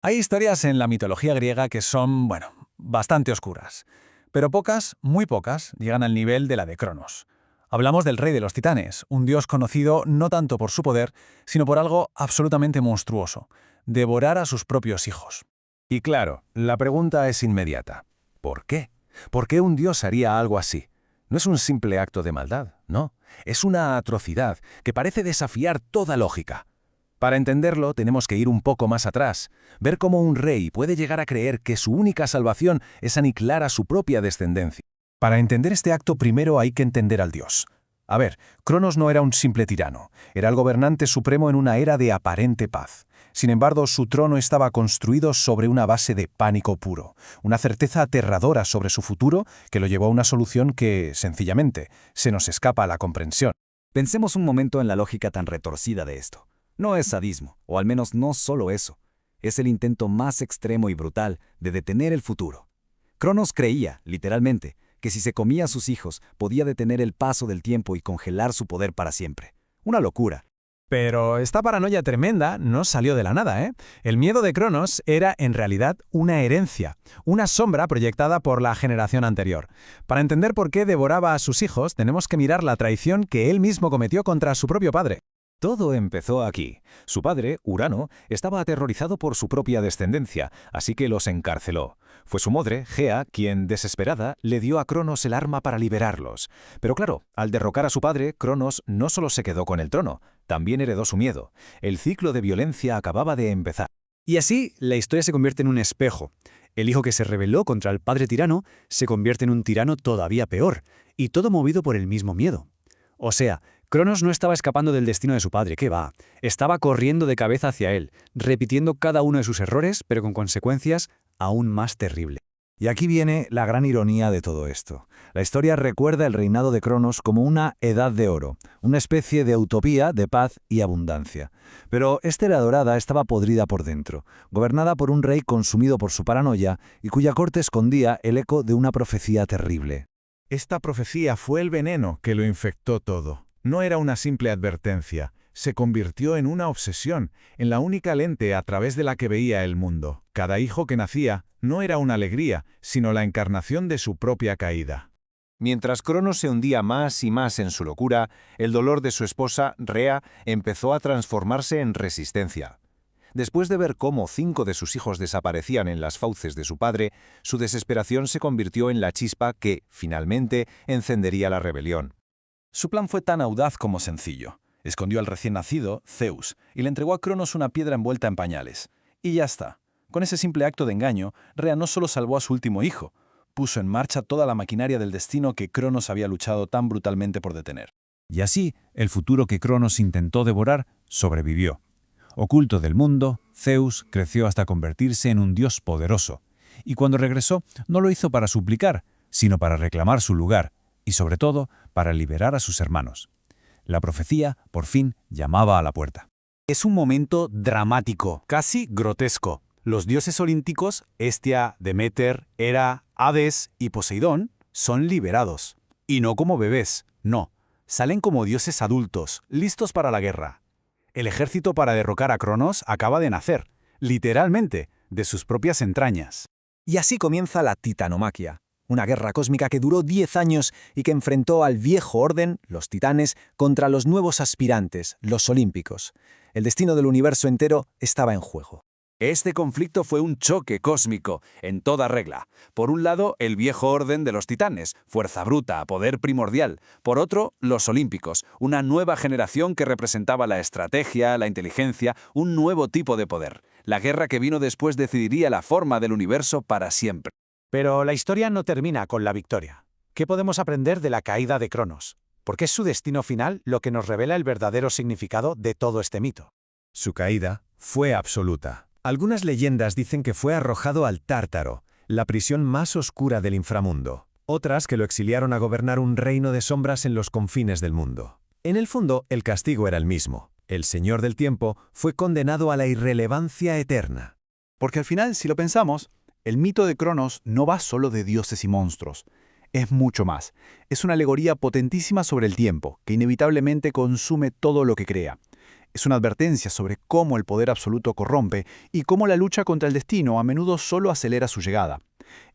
Hay historias en la mitología griega que son, bueno, bastante oscuras, pero pocas, muy pocas, llegan al nivel de la de Cronos. Hablamos del rey de los titanes, un dios conocido no tanto por su poder, sino por algo absolutamente monstruoso: devorar a sus propios hijos. Y claro, la pregunta es inmediata. ¿Por qué? ¿Por qué un dios haría algo así? No es un simple acto de maldad, no. Es una atrocidad que parece desafiar toda lógica. Para entenderlo, tenemos que ir un poco más atrás, ver cómo un rey puede llegar a creer que su única salvación es aniquilar a su propia descendencia. Para entender este acto, primero hay que entender al dios. A ver, Cronos no era un simple tirano, era el gobernante supremo en una era de aparente paz. Sin embargo, su trono estaba construido sobre una base de pánico puro, una certeza aterradora sobre su futuro que lo llevó a una solución que, sencillamente, se nos escapa a la comprensión. Pensemos un momento en la lógica tan retorcida de esto. No es sadismo, o al menos no solo eso. Es el intento más extremo y brutal de detener el futuro. Cronos creía, literalmente, que si se comía a sus hijos, podía detener el paso del tiempo y congelar su poder para siempre. Una locura. Pero esta paranoia tremenda no salió de la nada, ¿eh? El miedo de Cronos era, en realidad, una herencia, una sombra proyectada por la generación anterior. Para entender por qué devoraba a sus hijos, tenemos que mirar la traición que él mismo cometió contra su propio padre. Todo empezó aquí. Su padre, Urano, estaba aterrorizado por su propia descendencia, así que los encarceló. Fue su madre, Gea, quien, desesperada, le dio a Cronos el arma para liberarlos. Pero claro, al derrocar a su padre, Cronos no solo se quedó con el trono, también heredó su miedo. El ciclo de violencia acababa de empezar. Y así, la historia se convierte en un espejo. El hijo que se rebeló contra el padre tirano se convierte en un tirano todavía peor, y todo movido por el mismo miedo. O sea, Cronos no estaba escapando del destino de su padre, ¿qué va? Estaba corriendo de cabeza hacia él, repitiendo cada uno de sus errores, pero con consecuencias aún más terribles. Y aquí viene la gran ironía de todo esto. La historia recuerda el reinado de Cronos como una edad de oro, una especie de utopía de paz y abundancia. Pero esta era dorada estaba podrida por dentro, gobernada por un rey consumido por su paranoia y cuya corte escondía el eco de una profecía terrible. Esta profecía fue el veneno que lo infectó todo. No era una simple advertencia, se convirtió en una obsesión, en la única lente a través de la que veía el mundo. Cada hijo que nacía no era una alegría, sino la encarnación de su propia caída. Mientras Cronos se hundía más y más en su locura, el dolor de su esposa, Rea, empezó a transformarse en resistencia. Después de ver cómo 5 de sus hijos desaparecían en las fauces de su padre, su desesperación se convirtió en la chispa que, finalmente, encendería la rebelión. Su plan fue tan audaz como sencillo. Escondió al recién nacido, Zeus, y le entregó a Cronos una piedra envuelta en pañales. Y ya está. Con ese simple acto de engaño, Rea no solo salvó a su último hijo, puso en marcha toda la maquinaria del destino que Cronos había luchado tan brutalmente por detener. Y así, el futuro que Cronos intentó devorar sobrevivió. Oculto del mundo, Zeus creció hasta convertirse en un dios poderoso. Y cuando regresó, no lo hizo para suplicar, sino para reclamar su lugar, y sobre todo, para liberar a sus hermanos. La profecía, por fin, llamaba a la puerta. Es un momento dramático, casi grotesco. Los dioses olímpicos, Hestia, Deméter, Hera, Hades y Poseidón, son liberados. Y no como bebés, no. Salen como dioses adultos, listos para la guerra. El ejército para derrocar a Cronos acaba de nacer, literalmente, de sus propias entrañas. Y así comienza la titanomaquia, una guerra cósmica que duró 10 años y que enfrentó al viejo orden, los titanes, contra los nuevos aspirantes, los olímpicos. El destino del universo entero estaba en juego. Este conflicto fue un choque cósmico, en toda regla. Por un lado, el viejo orden de los titanes, fuerza bruta, poder primordial. Por otro, los olímpicos, una nueva generación que representaba la estrategia, la inteligencia, un nuevo tipo de poder. La guerra que vino después decidiría la forma del universo para siempre. Pero la historia no termina con la victoria. ¿Qué podemos aprender de la caída de Cronos? Porque es su destino final lo que nos revela el verdadero significado de todo este mito. Su caída fue absoluta. Algunas leyendas dicen que fue arrojado al Tártaro, la prisión más oscura del inframundo. Otras que lo exiliaron a gobernar un reino de sombras en los confines del mundo. En el fondo, el castigo era el mismo. El Señor del Tiempo fue condenado a la irrelevancia eterna. Porque al final, si lo pensamos, el mito de Cronos no va solo de dioses y monstruos. Es mucho más. Es una alegoría potentísima sobre el tiempo, que inevitablemente consume todo lo que crea. Es una advertencia sobre cómo el poder absoluto corrompe y cómo la lucha contra el destino a menudo solo acelera su llegada.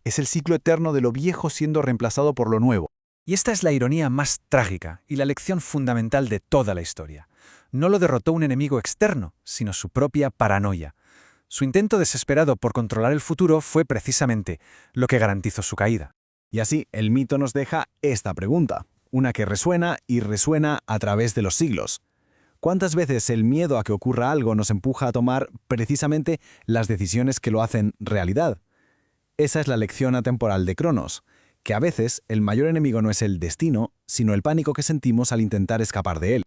Es el ciclo eterno de lo viejo siendo reemplazado por lo nuevo. Y esta es la ironía más trágica y la lección fundamental de toda la historia. No lo derrotó un enemigo externo, sino su propia paranoia. Su intento desesperado por controlar el futuro fue precisamente lo que garantizó su caída. Y así, el mito nos deja esta pregunta, una que resuena y resuena a través de los siglos. ¿Cuántas veces el miedo a que ocurra algo nos empuja a tomar precisamente las decisiones que lo hacen realidad? Esa es la lección atemporal de Cronos, que a veces el mayor enemigo no es el destino, sino el pánico que sentimos al intentar escapar de él.